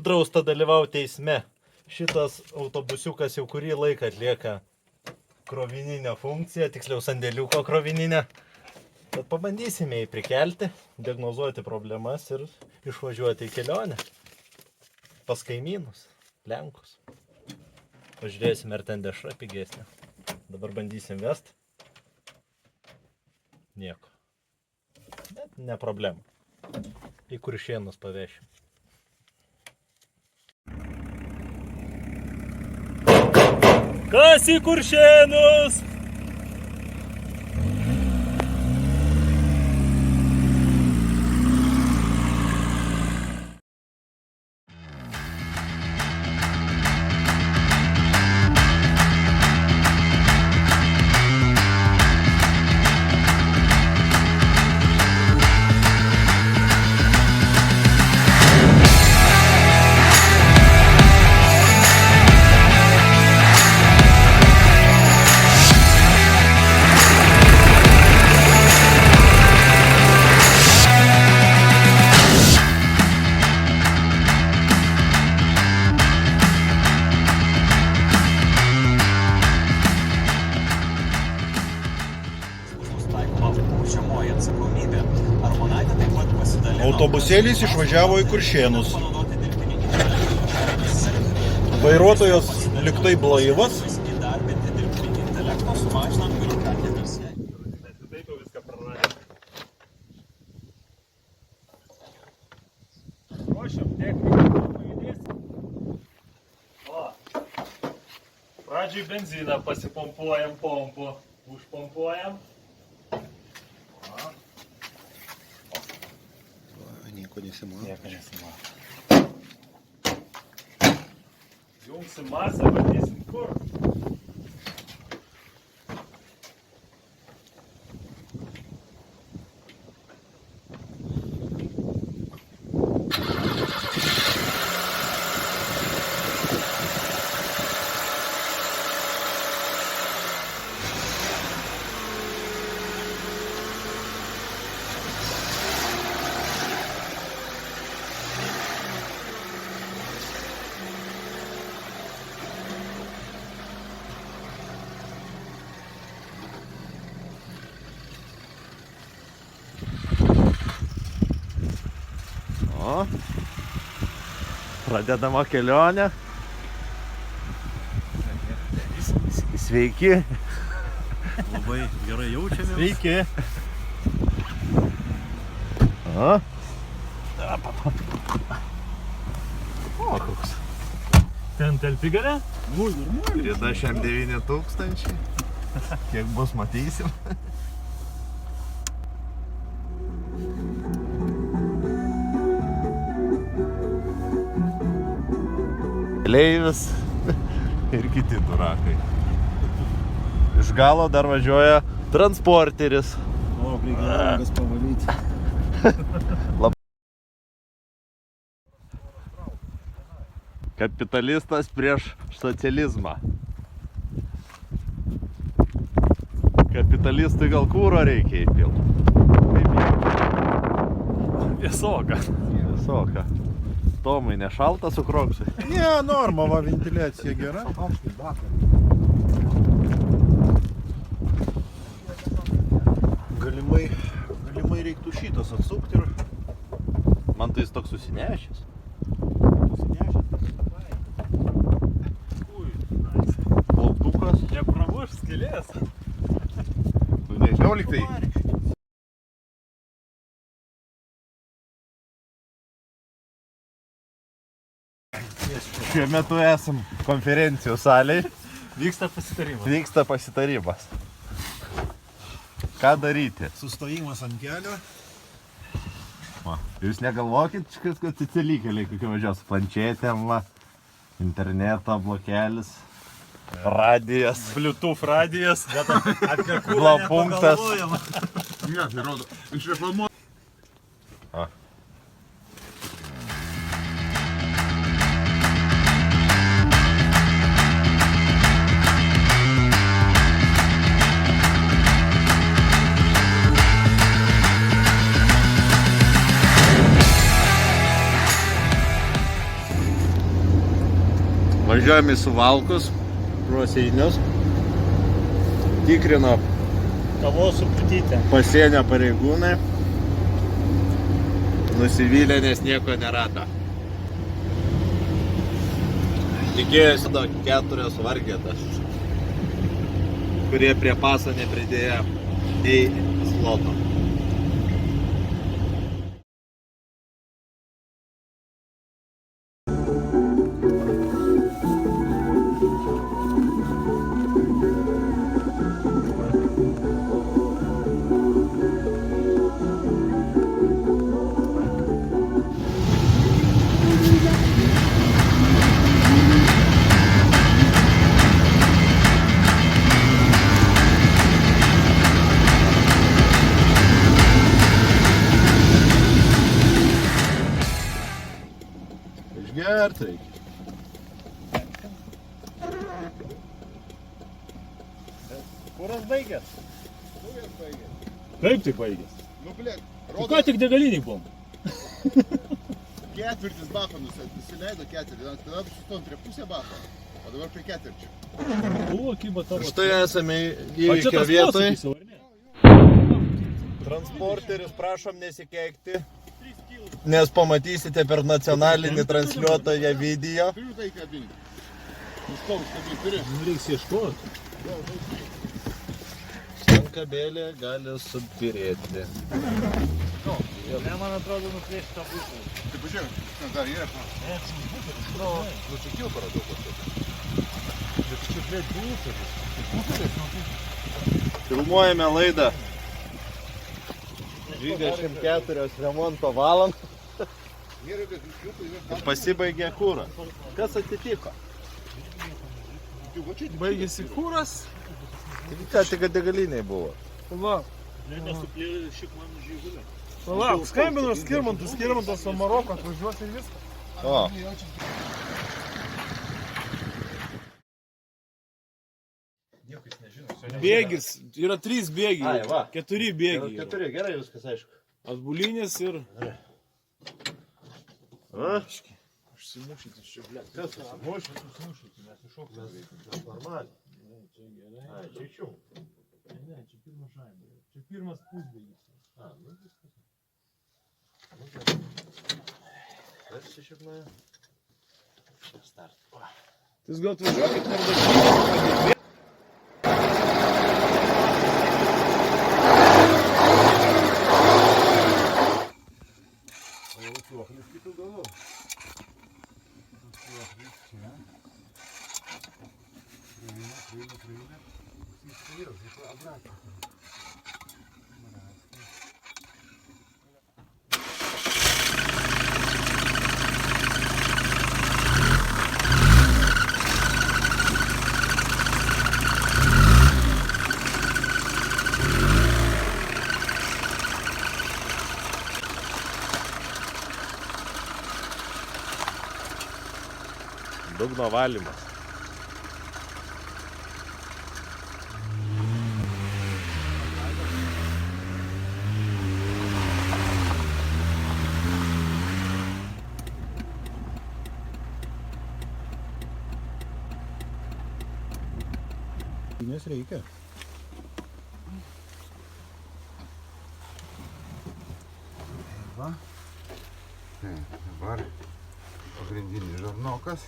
uždrausta dalyvauti teisme. Šitas autobusiukas jau kurį laiką atlieka krovininę funkciją, tiksliau sandėliuko krovininę. Bet pabandysime jį prikelti, diagnozuoti problemas ir išvažiuoti į kelionę. Pas kaimynus, Lenkus. Pažiūrėsime, ar ten dešra pigesnė. Dabar bandysim vest. Nieko. Bet ne problema. Į Kuršėnus pavešim. Kas į Kuršėnus? Autobusėlis išvažiavo į Kuršėnus. Vairuotojas liktai blaivas. Ruošiam techniką, pajudėsim. Pradžiai benziną pasipompuojam pompu. Užpompuojam. Nieko nesimato. Nieko nesimato. Jungsim masę, bandysim kur. Pradedama kelionė. Sveiki. Labai gerai jaučiamės. Sveiki. O, koks. Ten telpi gale? Rida šiam 9 000. Kiek bus, matysim. Keleivis ir kiti durakai. Iš galo dar važiuoja transporteris. O, reikia langas pavalyti. Kapitalistas prieš socializmą. Kapitalistui gal kūro reikia įpilti. Vėsoka. Vėsoka. Tomai, nešalta su kroksai? Ne, norma, va, ventiliacija gera. Galimai reiktų šitas atsukti ir... Man tai jis toks susinešęs. Plautukas. Nepramuš skylės. Tu nežinau, lyg tai... Šiuo metu esam konferencijų salėj. Vyksta pasitarimas. Vyksta pasitarimas. Ką daryti? Sustojimas ant kelio. Jūs negalvokit, kad atsilikėliai kokie važiuos su planšetėm, interneto blokelis, radijas, Bluetooth radijas. Apie kurą Glapunktas. nepagalvojam. Ne, tai rodo. Išreklamuoju. Važiuojame į Suvalkus, Ruoseinius. Tikrino Kavos su putytė. pasienio pareigūnai. Nusivylė, nes nieko nerado. Tikėjosi 4 vargetas, kurie prie paso nepridėjo nei sloto. Išgert reikia. Kuras baigęs? Kaip tai baigės? Nu, blėt, Tu ką tik degaliniai buvom? ketvirtis bako nusileido ketvirtį, tada sustojom prie pusę bako, o dabar prie ketvirčio. Buvo kyba tavo. Štai esame O čia įvykio tas vietoje. posūkis jau, ar ne? Transporteris, prašom nesikeikti, nes pamatysite per nacionalinį transliuotoją video. Turiu tai kabinti. Užkabinti, turi. Nu, reiks ieškoti. Ant kabelė gali subirėti. Ne, man atrodo, nuplėšti tą būtų. Tai pažiūrėk, dar yra. Nusikiau paradau kažkokį. Bet čia, blėt, būtų. Filmuojame laidą. 24 remonto valandas. Pasibaigė kūras. Kas atsitiko? Baigėsi kūras. Ką tik degaliniai buvo. Va, Nesuplėšyk man žygulę. palauk, skambino Skirmantas su Maroko atvažiuos ir viską. O, Bėgis, yra 3 bėgiai, Ai, va. 4 bėgiai. 4, gerai viskas aišku. Atbulinis ir... A? Užsimušyti čia, blėt. Kas susimušyti? Mes iššoksim. Normaliai. Čia gerai. A, čia čiau. Ne, čia pirmas žaibė. Čia pirmas pusbėgis. A, nu viskas. Tarsi šipnoja. Start. Jūs gal atvažiuokit per dažnį. Dugno valymas. Nes reikia. Va. Dabar pagrindinis žarnokas.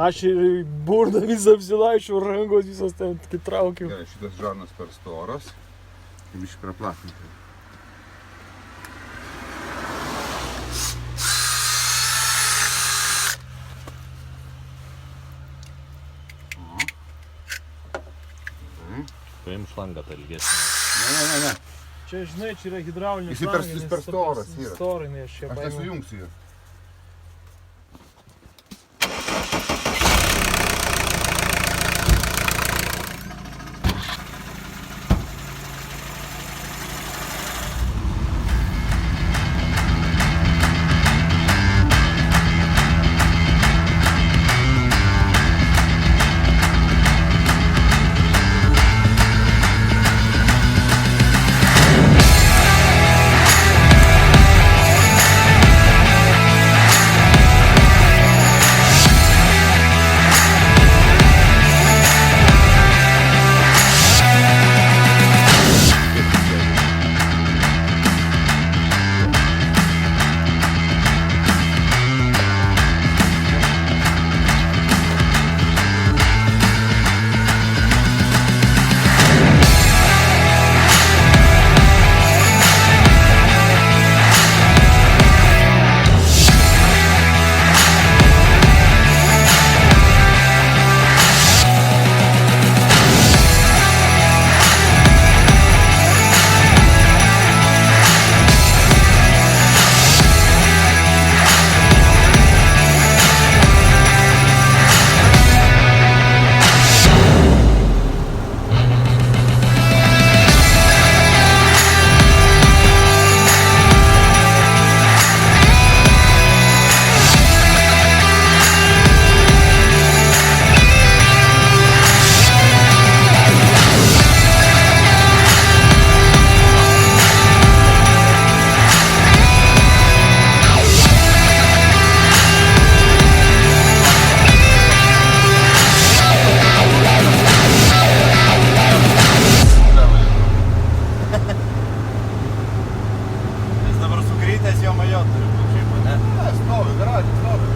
Aš ir burną visą apsilaišiu, rankos visos ten kitraukiu. Gerai, šitas žarnas per storas. Kaip iš praplatinti. Paim šlangą tą ilgesnį. Ne. Čia, žinai, čia yra hidraulinis Jis per storas yra. Storinė, aš čia Aš paėmiau. nesujungsiu jo. jojo turi būt šiaip, ne? Ne, stovi, garažė stovi.